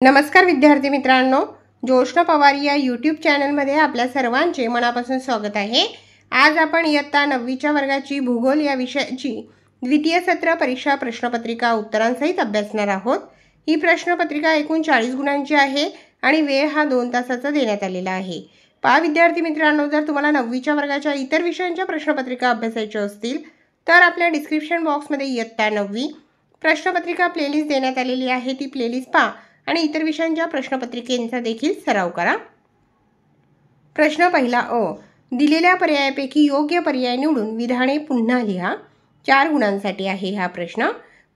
नमस्कार विद्यार्थी मित्रांनो, ज्योष्णा पवार या यूट्यूब चॅनलमध्ये आपल्या सर्वांचे मनापासून स्वागत आहे। आज आपण इयत्ता 9वीच्या वर्गाची भूगोल या विषयाची द्वितीय सत्र परीक्षा प्रश्नपत्रिका उत्तरांसहित अभ्यासणार आहोत। ही प्रश्नपत्रिका एकूण 40 गुणांची आहे आणि वेळ हा 2 तासाचा देण्यात आलेला आहे। पहा विद्यार्थी मित्रांनो, जर तुम्हाला 9वीच्या वर्गाच्या इतर विषयांच्या प्रश्नपत्रिका अभ्यासायच्या असतील तर आपल्या डिस्क्रिप्शन बॉक्समध्ये इयत्ता 9वी प्रश्नपत्रिका प्लेलिस्ट देण्यात आलेली आहे। ती प्लेलिस्ट पहा आणि इतर विषयांच्या प्रश्नपत्रिकेचा देखील सराव करा। प्रश्न पहिला अ, दिलेल्या पर्यायापैकी योग्य पर्याय निवडून विधाने पुन्हा लिहा। 4 गुणांसाठी आहे हा प्रश्न।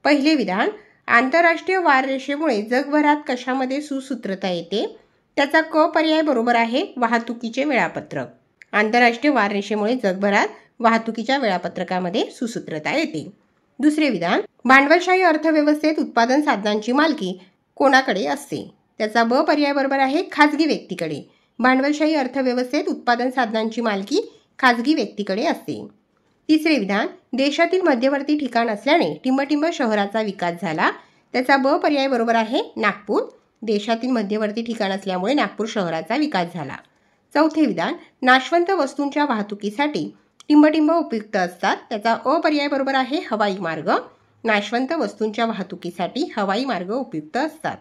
पहिले विधान, आंतरराष्ट्रीय वाररेषेमुळे जगभरात कशामध्ये सुसूत्रता येते? त्याचा क पर्याय बरोबर आहे, वाहतुकीचे वेळापत्रक। आंतरराष्ट्रीय वाररेषेमुळे जगभरात वाहतुकीच्या वेळापत्रकामध्ये सुसूत्रता येते। दुसरे विधान, भांडवलशाही अर्थव्यवस्थेत उत्पादन साधनांची मालकी कोणाकडे असते? त्याचा ब पर्याय बरोबर आहे, खाजगी व्यक्तीकडे। भांडवलशाही अर्थव्यवस्थेत उत्पादन साधनांची मालकी खाजगी व्यक्तीकडे असते। तिसरे विधान, देशातील मध्यवर्ती ठिकाण असल्याने टिंबटिंब शहराचा विकास झाला। त्याचा ब पर्याय बरोबर आहे, नागपूर। देशातील मध्यवर्ती ठिकाण असल्यामुळे नागपूर शहराचा विकास झाला। चौथे विधान, नाशवंत वस्तूंच्या वाहतुकीसाठी टिंबटिंब उपयुक्त असतात। त्याचा अ पर्याय बरोबर आहे, हवाई मार्ग। नाशवंत वस्तूंच्या वाहतुकीसाठी हवाई मार्ग उपयुक्त असतात।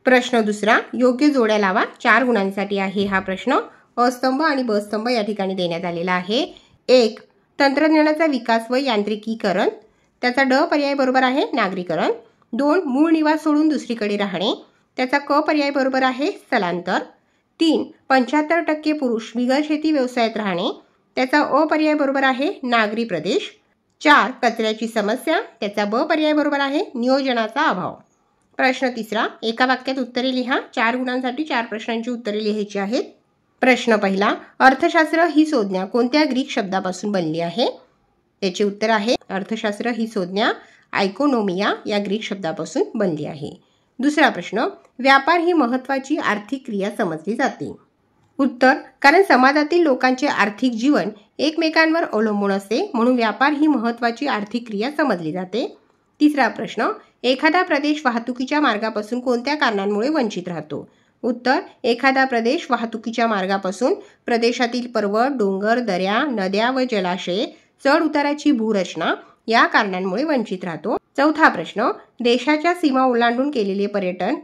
प्रश्न दुसरा, योग्य जोड्या लावा। 4 गुणांसाठी आहे हा प्रश्न। अ स्तंभ आणि ब स्तंभ या ठिकाणी देण्यात आलेला आहे। 1. तंत्रज्ञानाचा विकास व यांत्रिकीकरण। त्याचा ड पर्याय बरोबर आहे, नागरीकरण। 2. मूळ निवास सोडून दुसरीकडे राहणे। त्याचा क पर्याय बरोबर आहे, स्थलांतर। 3. 75% पुरुष बिगर शेती व्यवसायात राहणे। त्याचा अ पर्याय बरोबर आहे, नागरी प्रदेश। 4. कचऱ्याची समस्या। त्याचा ब पर्याय बरोबर आहे, नियोजनाचा अभाव। प्रश्न तिसरा, एका वाक्यात उत्तरे लिहा। 4 गुणांसाठी 4 प्रश्नांची उत्तरे लिहायची आहेत। प्रश्न पहिला, अर्थशास्त्र ही संज्ञा कोणत्या ग्रीक शब्दापासून बनली आहे? त्याचे उत्तर आहे, अर्थशास्त्र ही संज्ञा इकॉनॉमिया या ग्रीक शब्दापासून बनली आहे। दुसरा प्रश्न, व्यापार ही महत्त्वाची आर्थिक क्रिया समजली जाते। उत्तर, कारण समाजातील लोकांचे आर्थिक जीवन एकमेकांवर अवलंबून असते, म्हणून व्यापार ही महत्त्वाची आर्थिक क्रिया समजली जाते। तिसरा प्रश्न, एखादा प्रदेश वाहतुकीच्या मार्गापासून कोणत्या कारणांमुळे वंचित राहतो? उत्तर, एखादा प्रदेश वाहतुकीच्या मार्गापासून प्रदेशातील पर्वत, डोंगर, दऱ्या, नद्या व जलाशये, चढ उताराची भूरचना या कारणांमुळे वंचित राहतो। चौथा प्रश्न, देशाच्या सीमा ओलांडून केलेले पर्यटन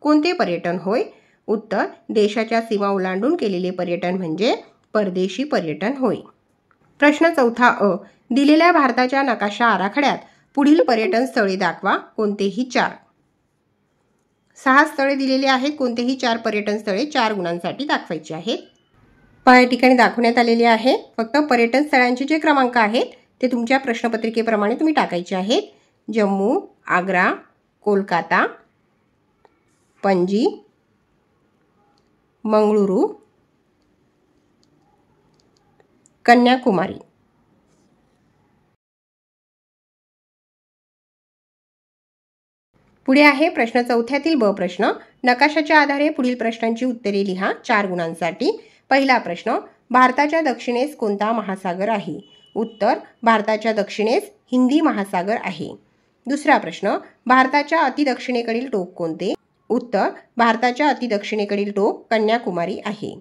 कोणते पर्यटन होय? उत्तर, देशाच्या सीमा ओलांडून केलेले पर्यटन म्हणजे परदेशी पर्यटन होय। प्रश्न चौथा अ, दिलेल्या भारताच्या नकाशा आराखड्यात पुढील पर्यटन स्थळे दाखवा। कोणतेही 4। 6 स्थळे दिलेली आहेत। कोणतेही 4 पर्यटन स्थळे 4 गुणांसाठी दाखवायची आहेत। या ठिकाणी दाखवण्यात आलेले आहे। फक्त पर्यटन स्थळांचे जे क्रमांक आहेत ते तुमच्या प्रश्नपत्रिकेप्रमाणे तुम्ही टाकायचे आहेत। जम्मू, आग्रा, कोलकाता, पणजी, मंगळुरू, कन्याकुमारी। पुढे आहे प्रश्न चौथ्यातील ब प्रश्न, नकाशाच्या आधारे पुढील प्रश्नांची उत्तरे लिहा। 4 गुणांसाठी। पहिला प्रश्न, भारताच्या दक्षिणेस कोणता महासागर आहे? उत्तर, भारताच्या दक्षिणेस हिंदी महासागर आहे। दुसरा प्रश्न, भारताच्या अतिदक्षिणेकडील टोक कोणते? उत्तर, भारताच्या अतिदक्षिणेकडील टोक कन्याकुमारी आहे।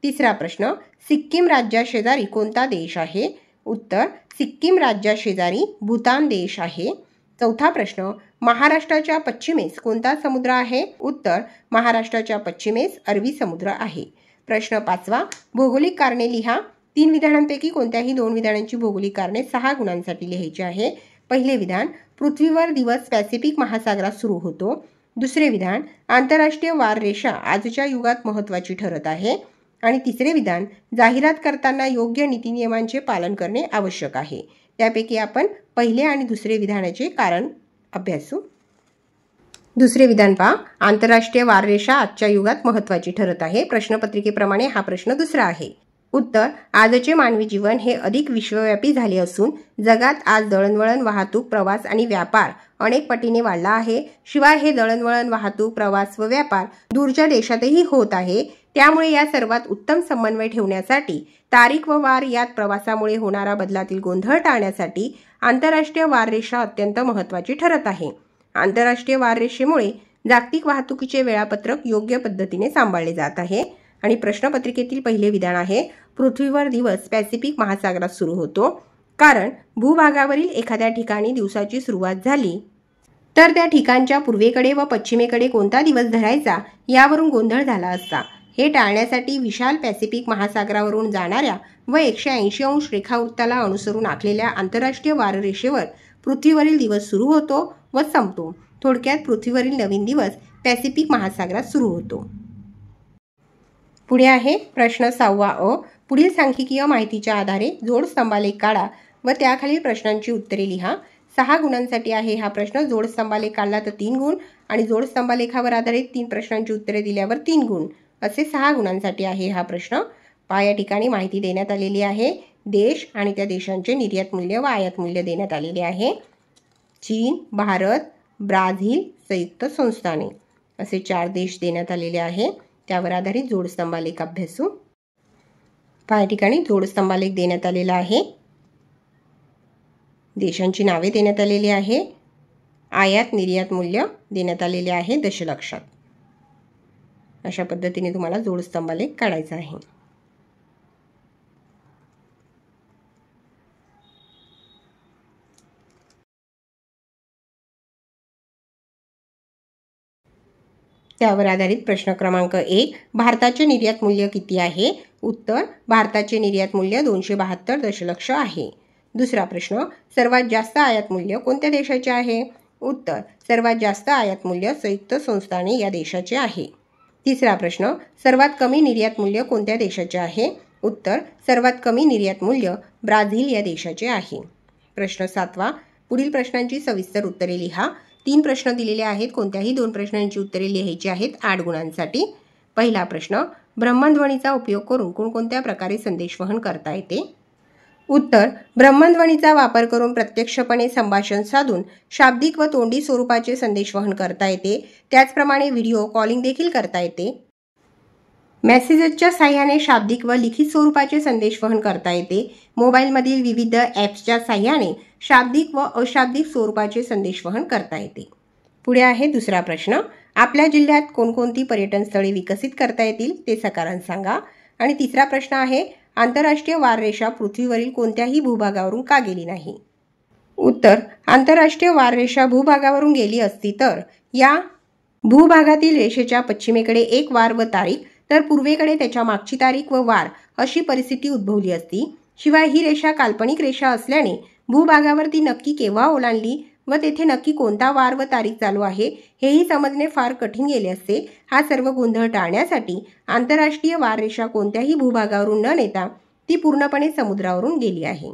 तिसरा प्रश्न, सिक्कीम राज्याशेजारी कोणता देश आहे? उत्तर, सिक्कीम राज्याशेजारी भूतान देश आहे। चौथा प्रश्न, महाराष्ट्राच्या पश्चिमेस कोणता समुद्र आहे? उत्तर, महाराष्ट्राच्या पश्चिमेस अरबी समुद्र आहे। प्रश्न 5वा, भौगोलिक कारणे लिहा। 3 विधानांपैकी कोणत्याही 2 विधानांची भौगोलिक कारणे 6 गुणांसाठी लिहायची आहे। पहिले विधान, पृथ्वीवर दिवस पॅसिफिक महासागरात सुरू होतो। दुसरे विधान, आंतरराष्ट्रीय वाररेषा आजच्या युगात महत्त्वाची ठरत आहे। आणि तिसरे विधान, जाहिरात करताना योग्य नीतिनियमांचे पालन करणे आवश्यक आहे। त्यापैकी आपण पहिले आणि दुसरे विधानाचे कारण अभ्यासू। दुसरे विधान पहा, आंतरराष्ट्रीय वाररेषा आजच्या युगात महत्त्वाची ठरत आहे। प्रश्नपत्रिकेप्रमाणे हा प्रश्न दुसरा आहे। उत्तर, आजचे मानवी जीवन हे अधिक विश्वव्यापी झाले असून जगात आज दळणवळण, वाहतूक, प्रवास आणि व्यापार अनेक पटीने वाढला आहे। शिवाय हे दळणवळण, वाहतूक, प्रवास व व्यापार दूरच्या देशातही होत आहे। त्यामुळे या सर्वात उत्तम समन्वय ठेवण्यासाठी, तारीख व वार यात प्रवासामुळे होणारा बदलातील गोंधळ टाळण्यासाठी आंतरराष्ट्रीय वाररेषा अत्यंत महत्त्वाची ठरत आहे। आंतरराष्ट्रीय वाररेषेमुळे जागतिक वाहतुकीचे वेळापत्रक योग्य पद्धतीने सांभाळले जात आहे। आणि प्रश्नपत्रिकेतील पहिले विधान आहे, पृथ्वीवर दिवस पॅसिफिक महासागरात सुरू होतो, कारण भूभागावरील एखाद्या ठिकाणी दिवसाची सुरुवात झाली तर त्या ठिकाणच्या पूर्वेकडे व पश्चिमेकडे कोणता दिवस धरायचा यावरून गोंधळ झाला असता। हे टाळण्यासाठी विशाल पॅसिफिक महासागरावरून जाणाऱ्या व 180 अंश रेखावृत्ताला अनुसरून आखलेल्या आंतरराष्ट्रीय वाररेषेवर पृथ्वीवरील दिवस सुरू होतो व संपतो। थोडक्यात पृथ्वीवरील नवीन दिवस पॅसिफिक महासागरात सुरू होतो। पुढे आहे प्रश्न 6 अ, पुढील सांख्यिकीय माहितीच्या आधारे जोडस्तंभालेख काढा व त्याखालील प्रश्नांची उत्तरे लिहा। 6 गुणांसाठी आहे हा प्रश्न। जोडस्तंभालेख काढला तर 3 गुण आणि जोडस्तंभालेखावर आधारित 3 प्रश्नांची उत्तरे दिल्यावर 3 गुण, असे 6 गुणांसाठी आहे हा प्रश्न। या ठिकाणी माहिती देण्यात आलेली आहे। देश आणि त्या देशांचे निर्यात मूल्य व आयात मूल्य देण्यात आलेले आहे। चीन, भारत, ब्राझील, संयुक्त संस्थाने असे 4 देश देण्यात आलेले आहे। त्यावर आधारित जोडस्तंभालेख अभ्यासू। या ठिकाणी जोडस्तंभालेख देण्यात आलेला आहे। देशांची नावे देण्यात आलेली आहे। आयात निर्यात मूल्य देण्यात आलेले आहे दशलक्षात। अशा पद्धतीने तुम्हाला जोडस्तंभालेख काढायचा आहे। त्यावर आधारित प्रश्न क्रमांक 1, भारताचे निर्यात मूल्य किती आहे? उत्तर, भारताचे निर्यात मूल्य 272 दशलक्ष आहे। दुसरा प्रश्न, सर्वात जास्त आयात मूल्य कोणत्या देशाचे आहे? उत्तर, सर्वात जास्त आयात मूल्य संयुक्त संस्थाने या देशाचे आहे। तिसरा प्रश्न, सर्वात कमी निर्यात मूल्य कोणत्या देशाचे आहे? उत्तर, सर्वात कमी निर्यात मूल्य ब्राझील या देशाचे आहे। प्रश्न 7, पुढील प्रश्नांची सविस्तर उत्तरे लिहा। 3 प्रश्न दिलेले आहेत, कोणत्याही 2 प्रश्नांची उत्तरे लिहायची आहेत 8 गुणांसाठी। पहिला प्रश्न, ब्रह्मध्वनीचा उपयोग करून कोणकोणत्या प्रकारे संदेशवहन करता येते? उत्तर, ब्रह्मध्वनीचा वापर करून प्रत्यक्षपणे संभाषण साधून शाब्दिक व तोंडी स्वरूपाचे संदेशवहन करता येते। त्याचप्रमाणे व्हिडिओ कॉलिंग देखील करता येते। मेसेजेसच्या साहाय्याने शाब्दिक व लिखित स्वरूपाचे संदेशवहन करता येते। मोबाईलमधील विविध ॲप्सच्या साहाय्याने शाब्दिक व अशाब्दिक स्वरूपाचे संदेशवहन करता येते। पुढे आहे दुसरा प्रश्न, आपल्या जिल्ह्यात कोणकोणती पर्यटन स्थळे विकसित करता येतील ते सकारान सांगा। आणि तिसरा प्रश्न आहे, आंतरराष्ट्रीय वाररेषा पृथ्वीवरील कोणत्याही भूभागावरून का गेली नाही? उत्तर, आंतरराष्ट्रीय वाररेषा भूभागावरून गेली असती तर या भूभागातील रेषेच्या पश्चिमेकडे एक वार व तारीख तर पूर्वेकडे त्याच्या मागची तारीख व वार अशी परिस्थिती उद्भवली असती। शिवाय ही रेषा काल्पनिक रेषा असल्याने भूभागावर ती नक्की केव्हा ओलांडली व तेथे नक्की कोणता वार व तारीख चालू आहे हेही समजणे फार कठीण गेले असते। हा सर्व गोंधळ टाळण्यासाठी आंतरराष्ट्रीय वाररेषा कोणत्याही भूभागावरून न नेता ती पूर्णपणे समुद्रावरून गेली आहे।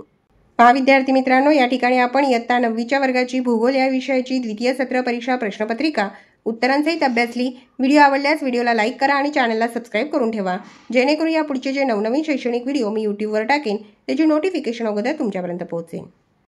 विद्यार्थी मित्रांनो, या ठिकाणी आपण इयत्ता 9वीच्या वर्गाची भूगोल या विषयाची द्वितीय सत्र परीक्षा प्रश्नपत्रिका उत्तरांसहित अभ्यासली। व्हिडिओ आवडल्यास व्हिडिओला लाईक करा आणि चॅनलला सबस्क्राईब करून ठेवा, जेणेकरून या पुढचे जे नवनवीन शैक्षणिक व्हिडिओ मी यूट्यूबवर टाकेन त्याची नोटिफिकेशन अगोदर तुमच्यापर्यंत पोहोचेल।